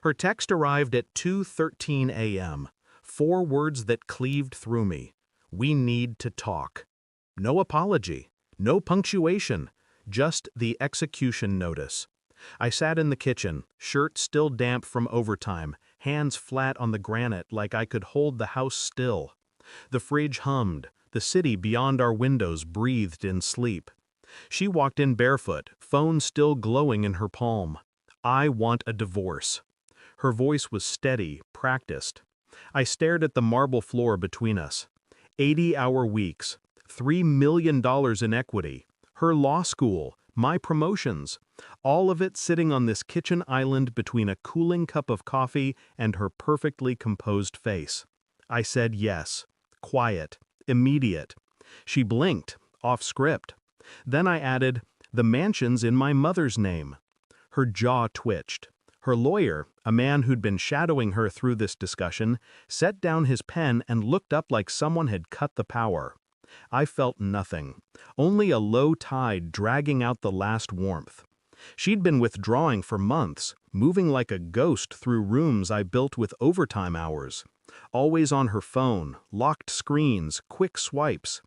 Her text arrived at 2:13 a.m. 4 words that cleaved through me. We need to talk. No apology, no punctuation, just the execution notice. I sat in the kitchen, shirt still damp from overtime, hands flat on the granite like I could hold the house still. The fridge hummed, the city beyond our windows breathed in sleep. She walked in barefoot, phone still glowing in her palm. I want a divorce. Her voice was steady, practiced. I stared at the marble floor between us. 80-hour weeks, $3 million in equity, her law school, my promotions, all of it sitting on this kitchen island between a cooling cup of coffee and her perfectly composed face. I said yes, quiet, immediate. She blinked, off script. Then I added, the mansion's in my mother's name. Her jaw twitched. Her lawyer, a man who'd been shadowing her through this discussion, set down his pen and looked up like someone had cut the power. I felt nothing, only a low tide dragging out the last warmth. She'd been withdrawing for months, moving like a ghost through rooms I built with overtime hours. Always on her phone, locked screens, quick swipes.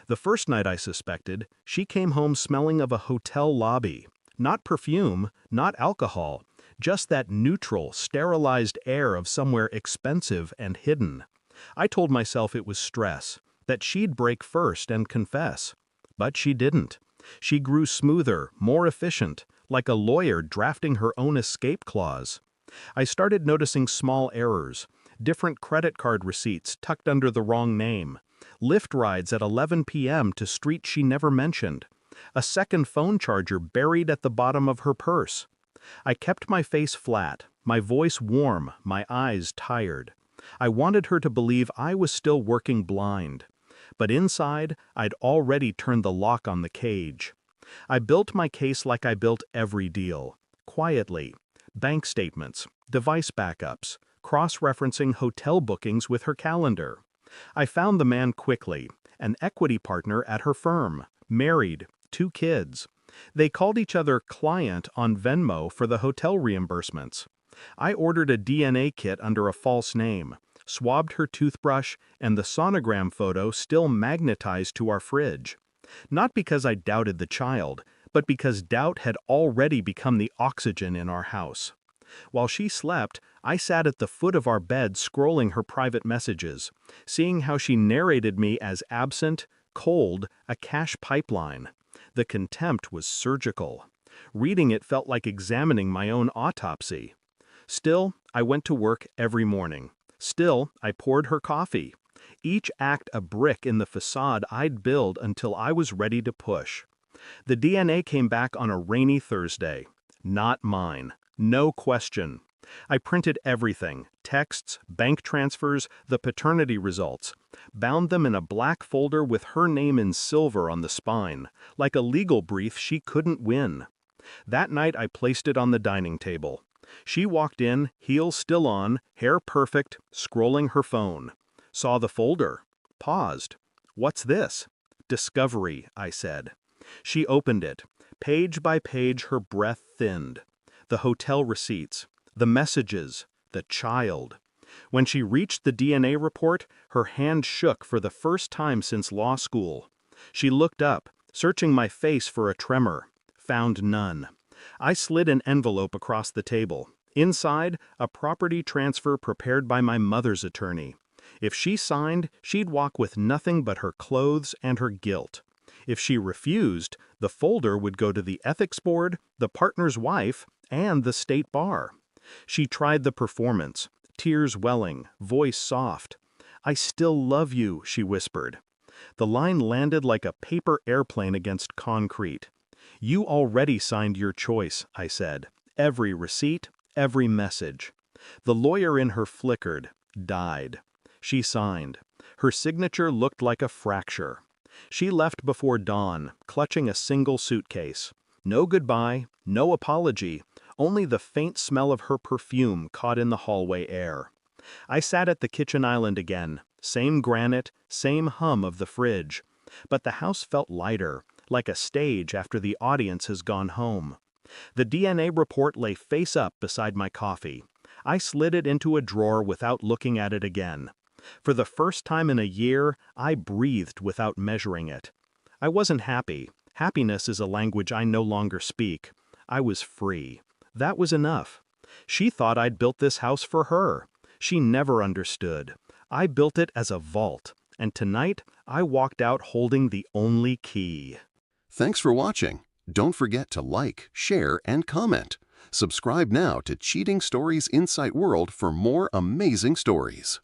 The first night I suspected, she came home smelling of a hotel lobby. Not perfume, not alcohol, just that neutral, sterilized air of somewhere expensive and hidden. I told myself it was stress, that she'd break first and confess. But she didn't. She grew smoother, more efficient, like a lawyer drafting her own escape clause. I started noticing small errors, different credit card receipts tucked under the wrong name, Lyft rides at 11 p.m. to streets she never mentioned, a second phone charger buried at the bottom of her purse. I kept my face flat, my voice warm, my eyes tired. I wanted her to believe I was still working blind. But inside, I'd already turned the lock on the cage. I built my case like I built every deal, quietly. Bank statements, device backups, cross-referencing hotel bookings with her calendar. I found the man quickly, an equity partner at her firm, married, 2 kids. They called each other client on Venmo for the hotel reimbursements. I ordered a DNA kit under a false name, swabbed her toothbrush, and the sonogram photo still magnetized to our fridge. Not because I doubted the child, but because doubt had already become the oxygen in our house. While she slept, I sat at the foot of our bed scrolling her private messages, seeing how she narrated me as absent, cold, a cash pipeline. The contempt was surgical. Reading it felt like examining my own autopsy. Still, I went to work every morning. Still, I poured her coffee. Each act a brick in the facade I'd build until I was ready to push. The DNA came back on a rainy Thursday. Not mine. No question. I printed everything, texts, bank transfers, the paternity results, bound them in a black folder with her name in silver on the spine, like a legal brief she couldn't win. That night I placed it on the dining table. She walked in, heels still on, hair perfect, scrolling her phone. Saw the folder. Paused. What's this? Discovery, I said. She opened it. Page by page her breath thinned. The hotel receipts, the messages, the child. When she reached the DNA report, her hand shook for the first time since law school. She looked up, searching my face for a tremor. Found none. I slid an envelope across the table. Inside, a property transfer prepared by my mother's attorney. If she signed, she'd walk with nothing but her clothes and her guilt. If she refused, the folder would go to the ethics board, the partner's wife, and the state bar. She tried the performance, tears welling, voice soft. "I still love you," she whispered. The line landed like a paper airplane against concrete. "You already signed your choice," I said. "Every receipt, every message." The lawyer in her flickered, died. She signed. Her signature looked like a fracture. She left before dawn, clutching a single suitcase. No goodbye, no apology, only the faint smell of her perfume caught in the hallway air. I sat at the kitchen island again, same granite, same hum of the fridge. But the house felt lighter, like a stage after the audience has gone home. The DNA report lay face up beside my coffee. I slid it into a drawer without looking at it again. For the first time in a year, I breathed without measuring it. I wasn't happy. Happiness is a language I no longer speak. I was free. That was enough. She thought I'd built this house for her. She never understood. I built it as a vault, and tonight I walked out holding the only key. Thanks for watching. Don't forget to like, share, and comment. Subscribe now to Cheating Stories Insight World for more amazing stories.